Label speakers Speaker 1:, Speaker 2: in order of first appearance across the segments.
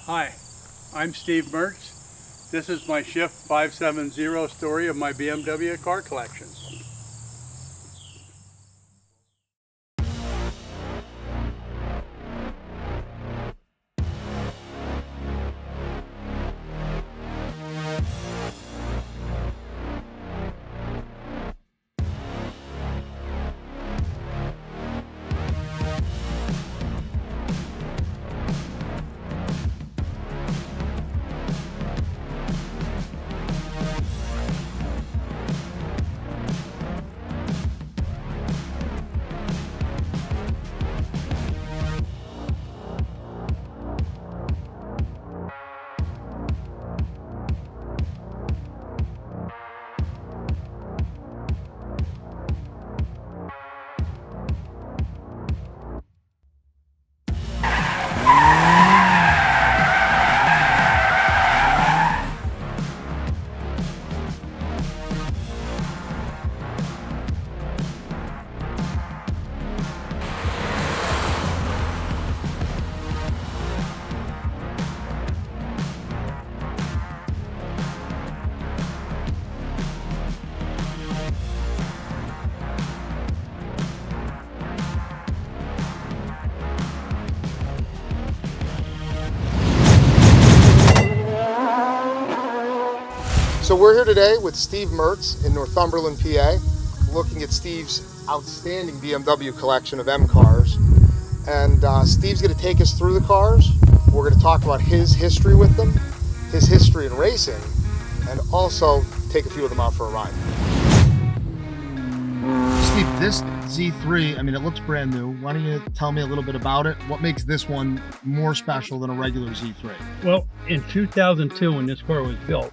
Speaker 1: Hi, I'm Steve Mertz. This is my Shift 570 story of my BMW car collection.
Speaker 2: So we're here today with Steve Mertz in Northumberland, PA, looking at Steve's outstanding BMW collection of M cars. And Steve's going to take us through the cars. We're going to talk about his history with them, his history in racing, and also take a few of them out for a ride. Steve, this Z3, I mean, it looks brand new. Why don't you tell me a little bit about it? What makes this one more special than a regular Z3?
Speaker 1: Well, in 2002, when this car was built,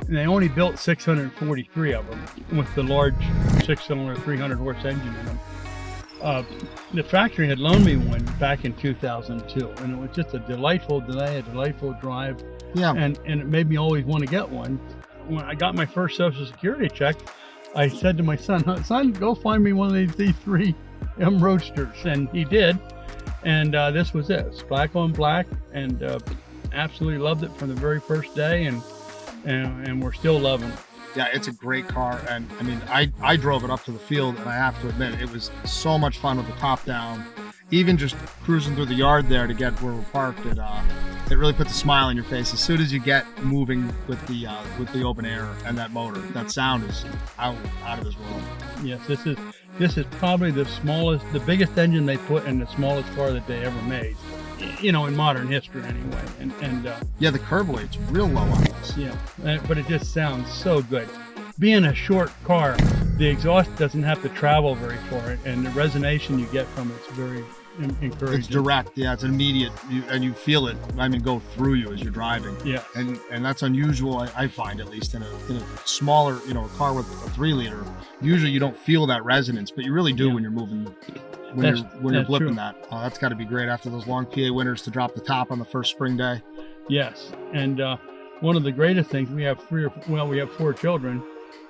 Speaker 1: and they only built 643 of them with the large 6-cylinder 300-horse engine in them. The factory had loaned me one back in 2002, and it was just a delightful day, a delightful drive.
Speaker 2: Yeah.
Speaker 1: And it made me always want to get one. When I got my first Social Security check, I said to my son, "Son, go find me one of these Z3 M Roadsters," and he did. And this was it. It's black on black, and absolutely loved it from the very first day, and we're still loving it.
Speaker 2: Yeah, it's a great car, and I mean, I drove it up to the field, and I have to admit, it was so much fun with the top down. Even just cruising through the yard there to get where we're parked, it really puts a smile on your face. As soon as you get moving with the open air and that motor, that sound is out of this world.
Speaker 1: Yes, this is probably the biggest engine they put in the smallest car that they ever made. You know, in modern history anyway. And
Speaker 2: yeah, the curb weight's real low on this.
Speaker 1: Yeah, but it just sounds so good. Being a short car, the exhaust doesn't have to travel very far, and the resonation you get from it's very encouraging.
Speaker 2: It's direct, yeah, it's immediate, and you feel it, I mean, go through you as you're driving.
Speaker 1: Yeah.
Speaker 2: And that's unusual, I find, at least in a smaller, you know, a car with a 3-liter. Usually you don't feel that resonance, but you really do when you're moving. When you're blipping true. That. Oh, that's got to be great after those long PA winters to drop the top on the first spring day.
Speaker 1: Yes, and one of the greatest things, we have 4 children,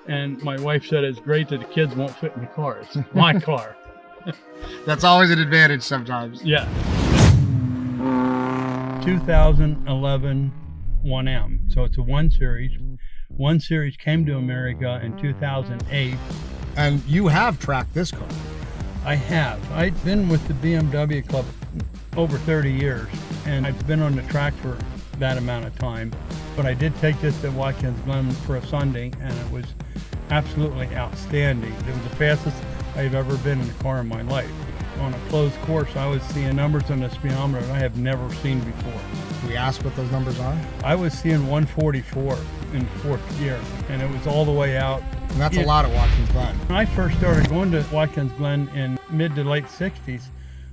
Speaker 1: and my wife said it's great that the kids won't fit in the car. It's my car.
Speaker 2: That's always an advantage sometimes.
Speaker 1: Yeah. 2011 1M, so it's a 1 Series. 1 Series came to America in 2008.
Speaker 2: And you have tracked this car.
Speaker 1: I have. I've been with the BMW Club over 30 years, and I've been on the track for that amount of time. But I did take this to Watkins Glen for a Sunday, and it was absolutely outstanding. It was the fastest I've ever been in a car in my life. On a closed course, I was seeing numbers on the speedometer I have never seen before.
Speaker 2: Can we ask what those numbers are?
Speaker 1: I was seeing 144 in 4th gear, and it was all the way out.
Speaker 2: And that's a lot at Watkins Glen.
Speaker 1: When I first started going to Watkins Glen in mid to late 60s,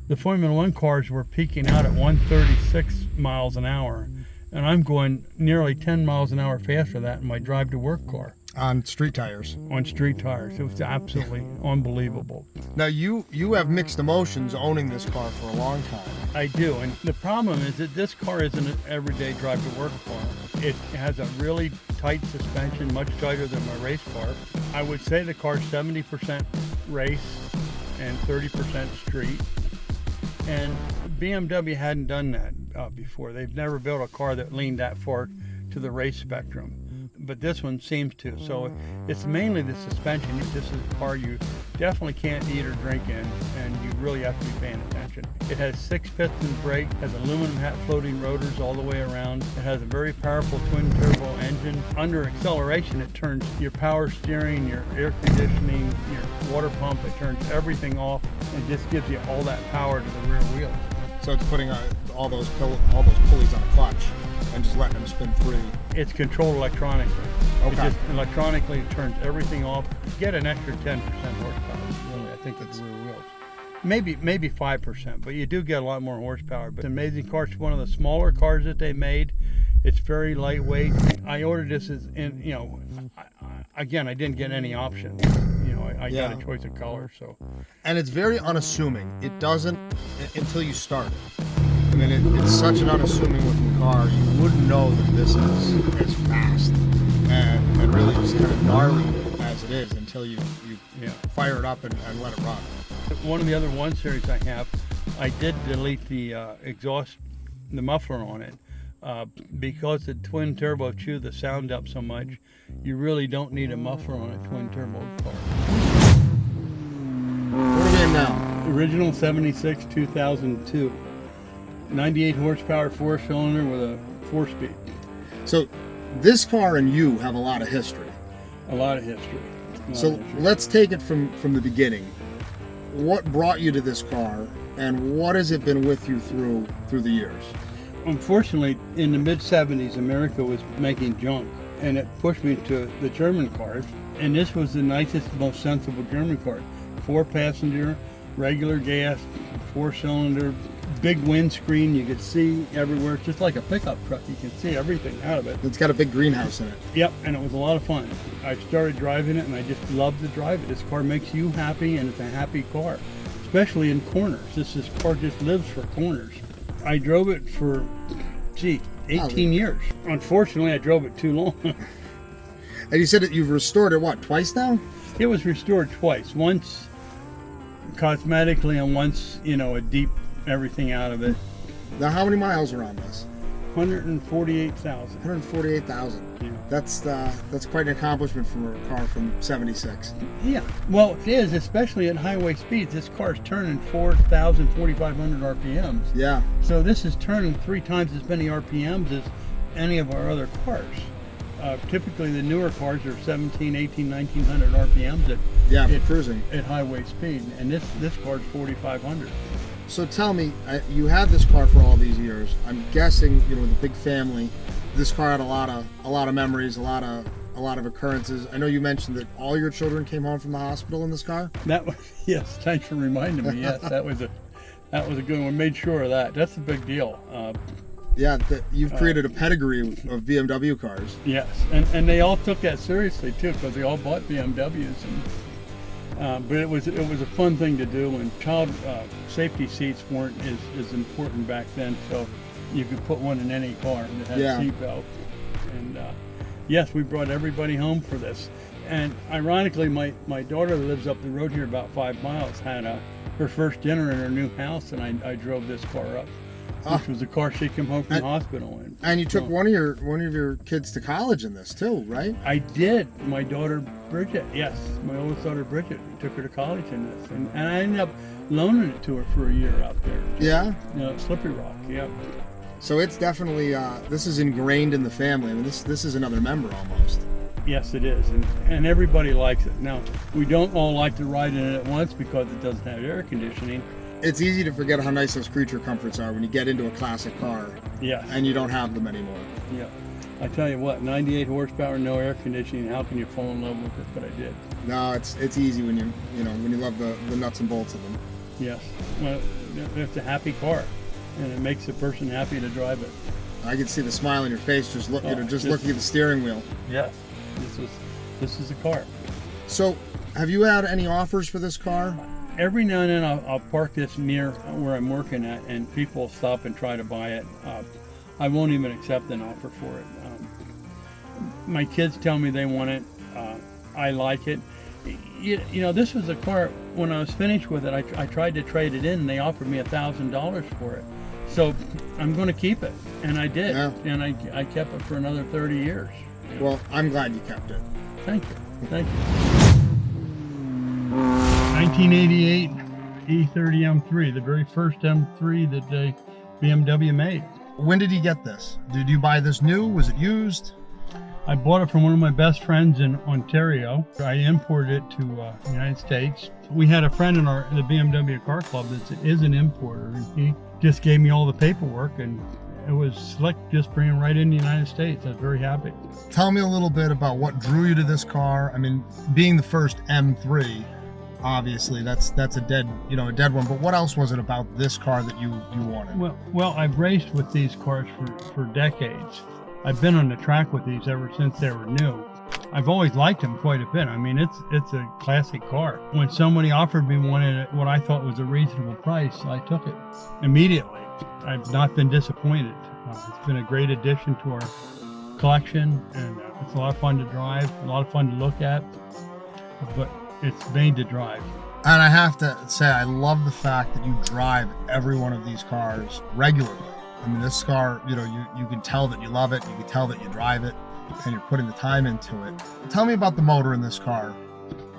Speaker 1: the Formula One cars were peaking out at 136 miles an hour. And I'm going nearly 10 miles an hour faster than that in my drive to work car.
Speaker 2: On street tires.
Speaker 1: On street tires. It was absolutely unbelievable.
Speaker 2: Now you have mixed emotions owning this car for a long time.
Speaker 1: I do, and the problem is that this car isn't an everyday drive to work car. It has a really tight suspension, much tighter than my race car. I would say the car's 70% race and 30% street. And BMW hadn't done that. before. They've never built a car that leaned that far to the race spectrum. But this one seems to. So it's mainly the suspension. This is a car you definitely can't eat or drink in, and you really have to be paying attention. It has 6-piston brake, has aluminum hat floating rotors all the way around. It has a very powerful twin turbo engine. Under acceleration, it turns your power steering, your air conditioning, your water pump. It turns everything off and just gives you all that power to the rear wheels.
Speaker 2: So it's putting all those pulleys on a clutch and just letting them spin free.
Speaker 1: It's controlled electronically.
Speaker 2: Okay.
Speaker 1: It just electronically turns everything off. You get an extra 10% horsepower, really, I think, with the rear wheels. Maybe 5%, but you do get a lot more horsepower. But it's an amazing car. It's one of the smaller cars that they made. It's very lightweight. I ordered this as, again, I didn't get any options. I got a choice of color, so.
Speaker 2: And it's very unassuming. It doesn't until you start it. I mean, it's such an unassuming looking car. You wouldn't know that this is as fast and really just kind of gnarly as it is until you fire it up and let it run.
Speaker 1: One of the other 1 Series I have, I did delete the exhaust, the muffler on it, because the twin turbo chew the sound up so much. You really don't need a muffler on a twin turbo car.
Speaker 2: What are we in now?
Speaker 1: Original 76 2002. 98 horsepower, 4-cylinder with a 4-speed.
Speaker 2: So this car and you have a lot of history.
Speaker 1: A lot of history.
Speaker 2: Let's take it from the beginning. What brought you to this car, and what has it been with you through the years?
Speaker 1: Unfortunately, in the mid-70s, America was making junk, and it pushed me to the German cars. And this was the nicest, most sensible German car. 4-passenger, regular gas, 4-cylinder, big windscreen. You could see everywhere. It's just like a pickup truck. You can see everything out of it.
Speaker 2: It's got a big greenhouse in it.
Speaker 1: Yep, and it was a lot of fun. I started driving it, and I just love to drive it. This car makes you happy, and it's a happy car, especially in corners. This car just lives for corners. I drove it for, 18 years. Unfortunately, I drove it too long.
Speaker 2: And you said that you've restored it, what, twice now?
Speaker 1: It was restored twice. Once cosmetically, and once, a deep everything out of it.
Speaker 2: Now, how many miles are on this?
Speaker 1: 148,000.
Speaker 2: 148,000.
Speaker 1: Yeah.
Speaker 2: That's quite an accomplishment for a car from '76.
Speaker 1: Yeah. Well, it is, especially at highway speeds. This car's turning 4,000, 4,500 RPMs.
Speaker 2: Yeah.
Speaker 1: So this is turning 3 times as many RPMs as any of our other cars. Typically, the newer cars are 17, 18, 1900 RPMs
Speaker 2: for cruising
Speaker 1: at highway speed, and this car's 4,500.
Speaker 2: So tell me, you had this car for all these years. I'm guessing, with a big family, this car had a lot of memories, a lot of occurrences. I know you mentioned that all your children came home from the hospital in this car.
Speaker 1: That was, yes. Thanks for reminding me. Yes, that was a good one. Made sure of that. That's a big deal.
Speaker 2: You've created a pedigree of BMW cars.
Speaker 1: Yes, and they all took that seriously too, because they all bought BMWs. But it was a fun thing to do, and child safety seats weren't as important back then, so you could put one in any car that had a seat belt. And yes, we brought everybody home for this. And ironically, my daughter that lives up the road here about 5 miles had her first dinner in her new house, and I drove this car up, which was the car she came home from the hospital in.
Speaker 2: And you took one of your kids to college in this too, right?
Speaker 1: I did. My daughter Bridget, yes, my oldest daughter Bridget, took her to college in this, and I ended up loaning it to her for a year out there.
Speaker 2: Yeah.
Speaker 1: Slippery Rock. Yep.
Speaker 2: So it's definitely this is ingrained in the family. I mean, this is another member almost.
Speaker 1: Yes, it is, and everybody likes it. Now, we don't all like to ride in it at once because it doesn't have air conditioning.
Speaker 2: It's easy to forget how nice those creature comforts are when you get into a classic car.
Speaker 1: Yes.
Speaker 2: And you don't have them anymore.
Speaker 1: Yeah. I tell you what, 98 horsepower, no air conditioning. How can you fall in love with it? But I did.
Speaker 2: No, it's easy when you love the nuts and bolts of them.
Speaker 1: Yes. Well, it's a happy car, and it makes the person happy to drive it.
Speaker 2: I can see the smile on your face just looking at the steering wheel.
Speaker 1: Yes. This is the car.
Speaker 2: So, have you had any offers for this car?
Speaker 1: Every now and then I'll park this near where I'm working at, and people will stop and try to buy it. I won't even accept an offer for it. My kids tell me they want it. I like it. This was a car, when I was finished with it, I tried to trade it in, and they offered me $1,000 for it. So I'm going to keep it, and I did,
Speaker 2: Yeah.
Speaker 1: and I kept it for another 30 years.
Speaker 2: Well, I'm glad you kept it.
Speaker 1: Thank you. 1988 E30 M3, the very first M3 that BMW made.
Speaker 2: When did you get this? Did you buy this new? Was it used?
Speaker 1: I bought it from one of my best friends in Ontario. I imported it to the United States. We had a friend in the BMW car club that is an importer, and he just gave me all the paperwork, and it was slick just bringing it right in the United States. I was very happy.
Speaker 2: Tell me a little bit about what drew you to this car. I mean, being the first M3, obviously that's a dead one. But what else was it about this car that you wanted?
Speaker 1: Well, I've raced with these cars for decades. I've been on the track with these ever since they were new. I've always liked them quite a bit. I mean, it's a classic car. When somebody offered me one at what I thought was a reasonable price, I took it immediately. I've not been disappointed. It's been a great addition to our collection, and it's a lot of fun to drive, a lot of fun to look at, but it's made to drive.
Speaker 2: And I have to say, I love the fact that you drive every one of these cars regularly. I mean, this car, you can tell that you love it, you can tell that you drive it, and you're putting the time into it. Tell me about the motor in this car.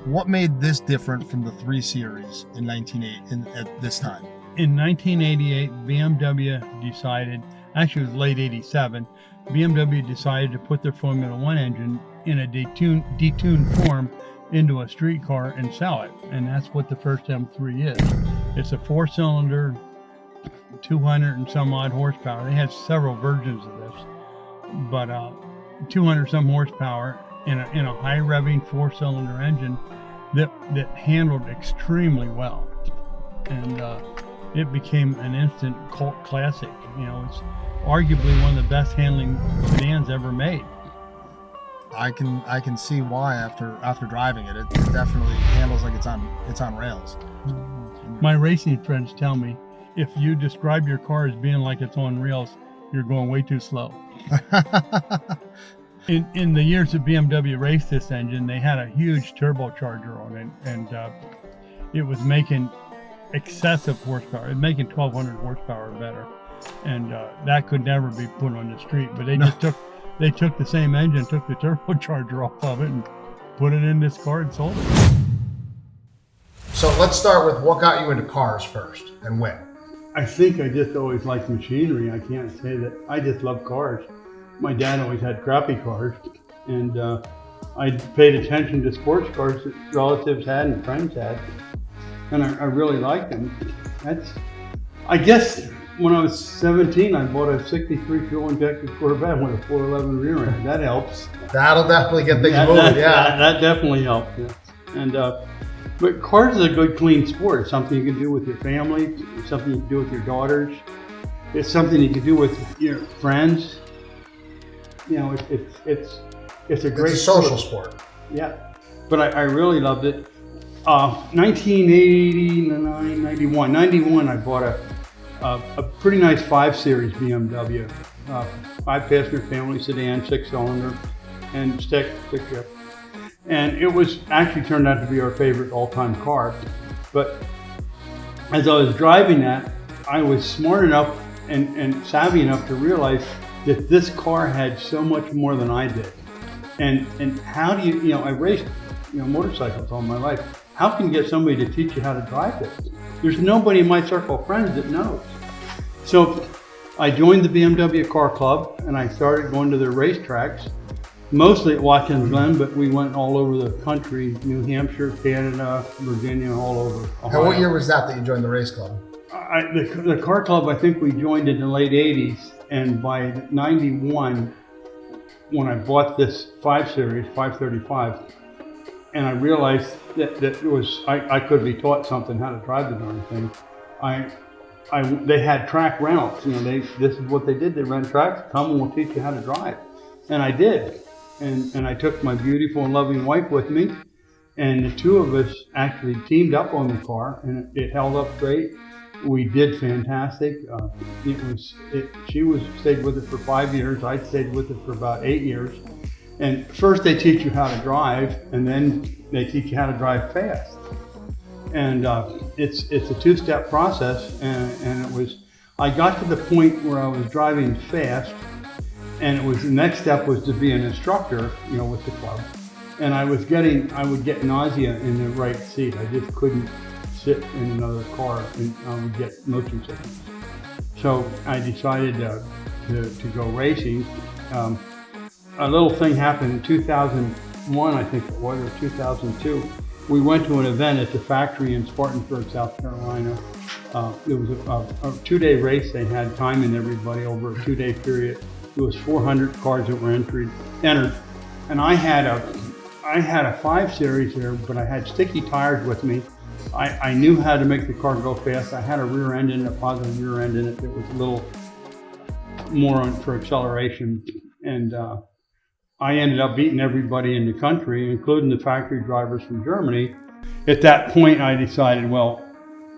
Speaker 2: What made this different from the 3 Series at this time?
Speaker 1: In 1988, BMW decided, actually it was late 87, BMW decided to put their Formula One engine in a detuned form into a street car and sell it. And that's what the first M3 is. It's a 4-cylinder, 200 and some odd horsepower. They had several versions of this, but 200 some horsepower in a high revving 4-cylinder engine that handled extremely well. And it became an instant cult classic. It's arguably one of the best handling sedans ever made.
Speaker 2: I can see why after driving it. It definitely handles like it's on rails.
Speaker 1: My racing friends tell me, if you describe your car as being like it's on rails, you're going way too slow. In the years that BMW raced this engine, they had a huge turbocharger on it, and it was making excessive horsepower. It was making 1,200 horsepower or better, and that could never be put on the street. But they took the same engine, took the turbocharger off of it, and put it in this car and sold it.
Speaker 2: So let's start with what got you into cars first, and when.
Speaker 1: I think I just always liked machinery. I can't say that. I just love cars. My dad always had crappy cars, and I paid attention to sports cars that relatives had and friends had, and I really liked them. I guess when I was 17, I bought a 63 fuel-injected Corvette with a 411 rear end. That helps.
Speaker 2: That'll definitely get things moving, yeah.
Speaker 1: That definitely helps, yeah. And but cars is a good, clean sport. It's something you can do with your family. It's something you can do with your daughters. It's something you can do with your friends. It's a great
Speaker 2: social sport.
Speaker 1: Yeah, but I really loved it. 1989, 91, I bought a pretty nice 5 Series BMW, 5-passenger family sedan, 6-cylinder, and stick shift. And it was actually turned out to be our favorite all-time car. But as I was driving that, I was smart enough and savvy enough to realize that this car had so much more than I did. And how do you, I raced motorcycles all my life. How can you get somebody to teach you how to drive this? There's nobody in my circle of friends that knows. So I joined the BMW car club, and I started going to their racetracks, mostly at Watkins Glen, but we went all over the country, New Hampshire, Canada, Virginia, all over Ohio.
Speaker 2: And what year was that you joined the race club?
Speaker 1: The car club, I think we joined in the late 80s, and by 91, when I bought this 5 Series, 535, and I realized that it was, I could be taught something how to drive the darn thing. They had track rentals. This is what they did. They rent tracks. Come and we'll teach you how to drive. And I did. And I took my beautiful and loving wife with me, and the two of us actually teamed up on the car, and it held up great. We did fantastic. She stayed with it for 5 years. I stayed with it for about 8 years. And first they teach you how to drive, and then they teach you how to drive fast. And it's a 2-step process. And I got to the point where I was driving fast, and it was the next step was to be an instructor, with the club. And I would get nausea in the right seat. I just couldn't sit in another car, and I would get motion sickness. So I decided to go racing. A little thing happened in 2001, I think it was, or 2002. We went to an event at the factory in Spartanburg, South Carolina. It was a 2-day race. They had timing everybody over a 2-day period. There was 400 cars that were entered, and I had a 5 Series there, but I had sticky tires with me. I knew how to make the car go fast. I had a rear end in it, a positive rear end in it that was a little more for acceleration, and I ended up beating everybody in the country, including the factory drivers from Germany. At that point, I decided, well,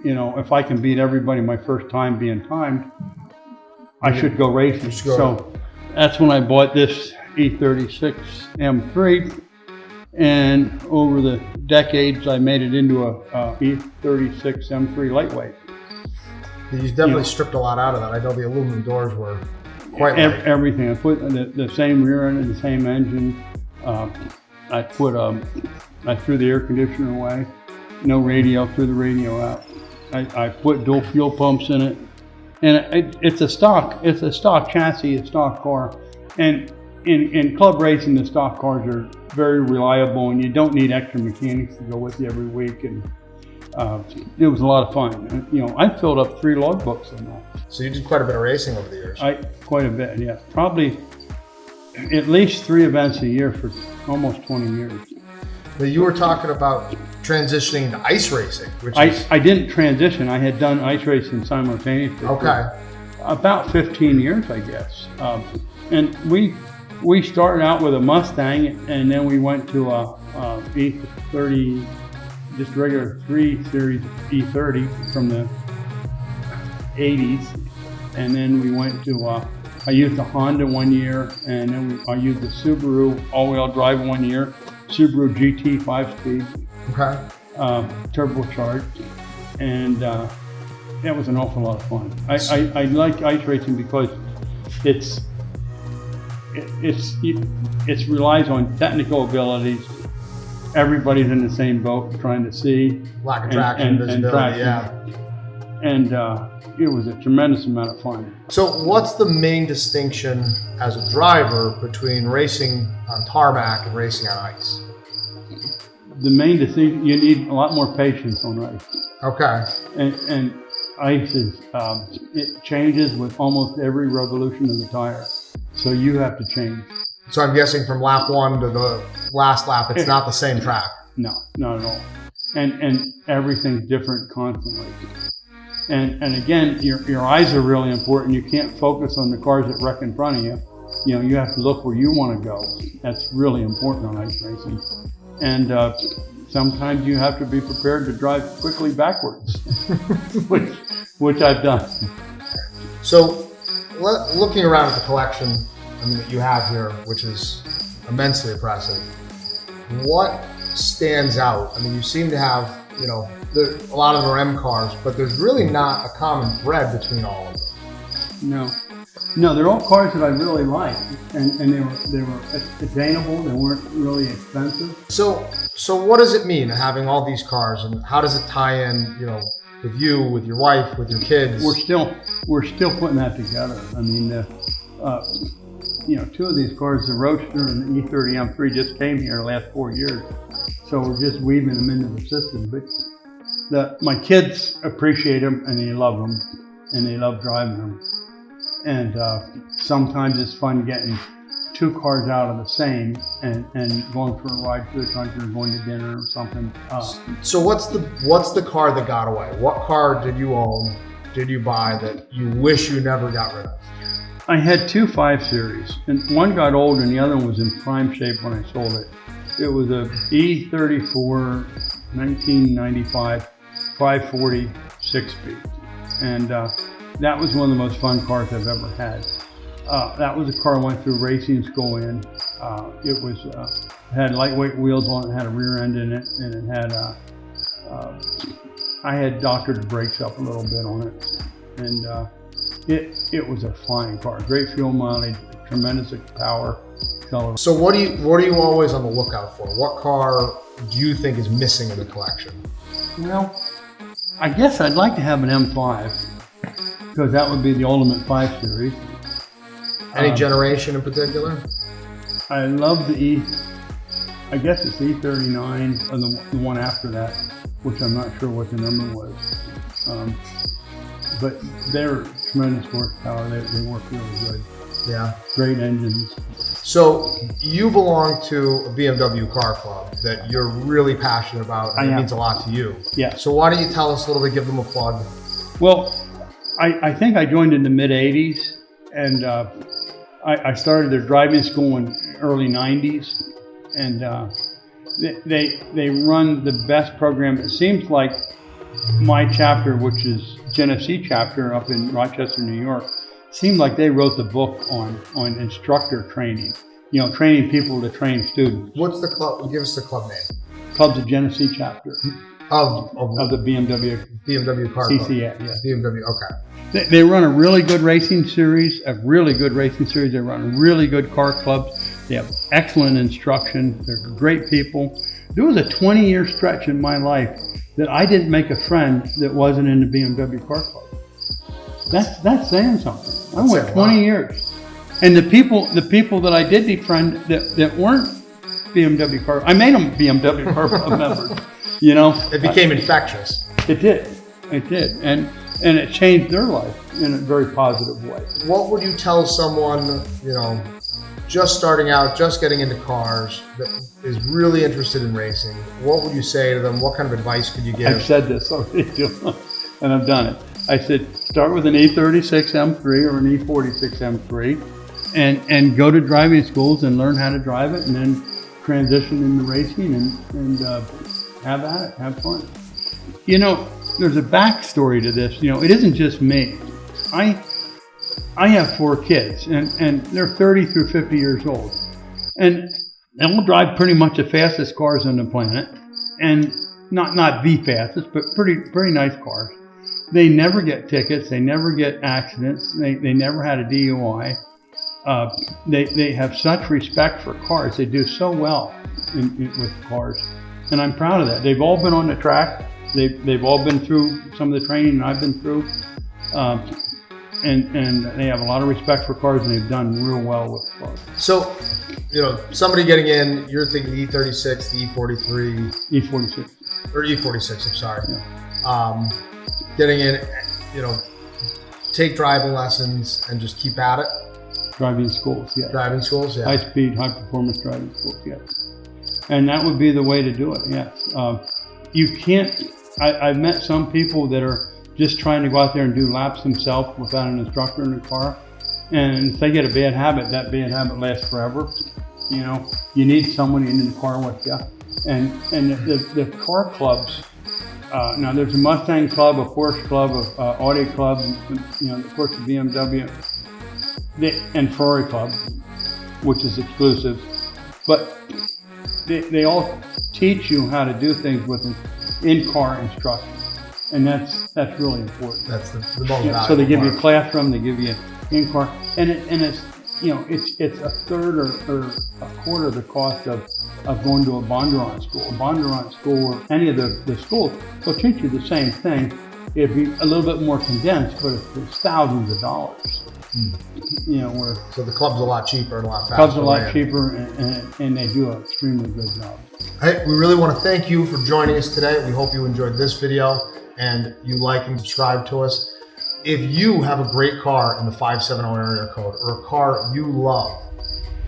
Speaker 1: if I can beat everybody my first time being timed, I should go racing. So that's when I bought this E30 M3, and over the decades, I made it into a E30 M3 lightweight.
Speaker 2: You definitely stripped a lot out of that. I know the aluminum doors were quite light.
Speaker 1: Everything. I put the same rear end and the same engine. I threw the air conditioner away. No radio, threw the radio out. I put dual fuel pumps in it, and it's a stock chassis, a stock car. And in club racing, the stock cars are very reliable, and you don't need extra mechanics to go with you every week. And it was a lot of fun. I filled up 3 logbooks in that.
Speaker 2: So you did quite a bit of racing over the years.
Speaker 1: Quite a bit, yeah. Probably at least 3 events a year for almost 20 years.
Speaker 2: But you were talking about transitioning into ice racing, which
Speaker 1: I didn't transition. I had done ice racing simultaneously.
Speaker 2: Okay.
Speaker 1: For about 15 years, I guess. And we started out with a Mustang, and then we went to a E30, just regular 3 Series E30 from the 80s. And then we went to, I used a Honda 1 year, and then I used the Subaru all-wheel drive 1 year, Subaru GT 5-speed, turbocharged, and that was an awful lot of fun. I like ice racing because it relies on technical abilities. Everybody's in the same boat trying to see.
Speaker 2: Lack of traction, visibility, yeah.
Speaker 1: And it was a tremendous amount of fun.
Speaker 2: So what's the main distinction as a driver between racing on tarmac and racing on ice?
Speaker 1: The main distinction, you need a lot more patience on ice.
Speaker 2: Okay.
Speaker 1: And ice is, it changes with almost every revolution of the tire. So you have to change.
Speaker 2: So I'm guessing from lap 1 to the last lap, it's not the same track.
Speaker 1: No, not at all. And everything's different constantly. And again, your eyes are really important. You can't focus on the cars that wreck in front of you. You have to look where you want to go. That's really important on ice racing. And sometimes you have to be prepared to drive quickly backwards, which I've done.
Speaker 2: So looking around at the collection that you have here, which is immensely impressive, what stands out? You seem to have, a lot of them are M cars, but there's really not a common thread between all of them.
Speaker 1: No, they're all cars that I really like, and they were attainable. They weren't really expensive.
Speaker 2: So what does it mean having all these cars, and how does it tie in, with you, with your wife, with your kids?
Speaker 1: We're still putting that together. 2 of these cars, the Roadster and the E30 M3, just came here the last 4 years. So we're just weaving them into the system. But my kids appreciate them, and they love them, and they love driving them. And sometimes it's fun getting 2 cars out of the same and going for a ride through the country or going to dinner or something.
Speaker 2: So what's the car that got away? What car did you own, did you buy that you wish you never got rid of?
Speaker 1: I had 2 5 Series, and one got old and the other one was in prime shape when I sold it. It was a E34 1995 540 6-speed, and that was one of the most fun cars I've ever had. That was a car I went through racing school in. It had lightweight wheels on it, had a rear end in it, and it had I had doctored the brakes up a little bit on it, and It was a flying car. Great fuel mileage, tremendous power. Color.
Speaker 2: So what are you always on the lookout for? What car do you think is missing in the collection?
Speaker 1: Well, I guess I'd like to have an M5 because that would be the ultimate 5 Series.
Speaker 2: Any generation in particular?
Speaker 1: I love I guess it's E39 or the one after that, which I'm not sure what the number was. But they're tremendous horsepower. They work really good.
Speaker 2: Yeah.
Speaker 1: Great engines.
Speaker 2: So you belong to a BMW car club that you're really passionate about, and it means a lot to you.
Speaker 1: Yeah.
Speaker 2: So why don't you tell us a little bit, give them a plug?
Speaker 1: Well, I think I joined in the mid 80s, and I started their driving school in early 90s, and they run the best program. It seems like my chapter, which is Gen FC chapter up in Rochester, New York, seemed like they wrote the book on instructor training, training people to train students.
Speaker 2: What's the club? Give us the club name.
Speaker 1: Club's a Gen FC chapter
Speaker 2: of
Speaker 1: the
Speaker 2: BMW car
Speaker 1: CCA,
Speaker 2: club.
Speaker 1: yeah.
Speaker 2: BMW, okay.
Speaker 1: They run a really good racing series, They run really good car clubs. They have excellent instruction. They're great people. There was a 20-year stretch in my life that I didn't make a friend that wasn't in the BMW car club. That's saying something. I went 20 years. And the people that I did befriend that weren't BMW car, I made them BMW car club members.
Speaker 2: It became infectious.
Speaker 1: It did. And it changed their life in a very positive way.
Speaker 2: What would you tell someone, just starting out, just getting into cars, that is really interested in racing? What would you say to them? What kind of advice could you give?
Speaker 1: I've said this already, and I've done it. I said, start with an E36 M3 or an E46 M3 and go to driving schools and learn how to drive it, and then transition into racing and have at it, have fun. There's a backstory to this. It isn't just me. I have 4 kids, and they're 30 through 50 years old. And they'll drive pretty much the fastest cars on the planet, and not the fastest, but pretty nice cars. They never get tickets. They never get accidents. They never had a DUI. They have such respect for cars. They do so well with cars, and I'm proud of that. They've all been on the track. They've all been through some of the training I've been through, and they have a lot of respect for cars, and they've done real well with cars.
Speaker 2: So, somebody getting in, you're thinking the E36, the E43,
Speaker 1: E46
Speaker 2: or E46. I'm sorry.
Speaker 1: Yeah.
Speaker 2: Getting in, take driving lessons and just keep at it.
Speaker 1: Driving schools, yeah.
Speaker 2: Driving schools, yeah.
Speaker 1: High speed, high performance driving schools, yes. And that would be the way to do it, yes. You can't. I've met some people that are just trying to go out there and do laps themselves without an instructor in the car. And if they get a bad habit, that bad habit lasts forever. You need somebody in the car with you. And the car clubs, now there's a Mustang club, a Porsche club, a Audi club, of course the BMW, and Ferrari club, which is exclusive. But they all teach you how to do things with in-car instruction. And that's really important.
Speaker 2: That's the most valuable.
Speaker 1: So they give you a classroom, they give you in-car, and it's it's a third or a quarter of the cost of going to a Bondurant school. A Bondurant school or any of the schools will teach you the same thing. It'd be a little bit more condensed, but it's thousands of dollars.
Speaker 2: So the club's a lot cheaper and a lot faster.
Speaker 1: Club's a lot cheaper, and they do an extremely good job.
Speaker 2: Hey, we really want to thank you for joining us today. We hope you enjoyed this video and you like and subscribe to us. If you have a great car in the 570 area code or a car you love,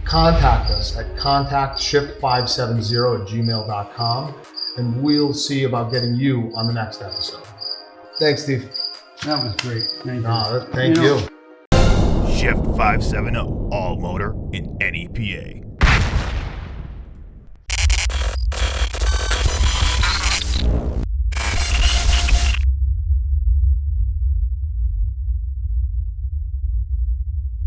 Speaker 2: contact us at contactshift570@gmail.com, and we'll see about getting you on the next episode. Thanks, Steve.
Speaker 1: That was great. Thank you.
Speaker 2: Thank you.
Speaker 3: Shift 570, all motor in any PA.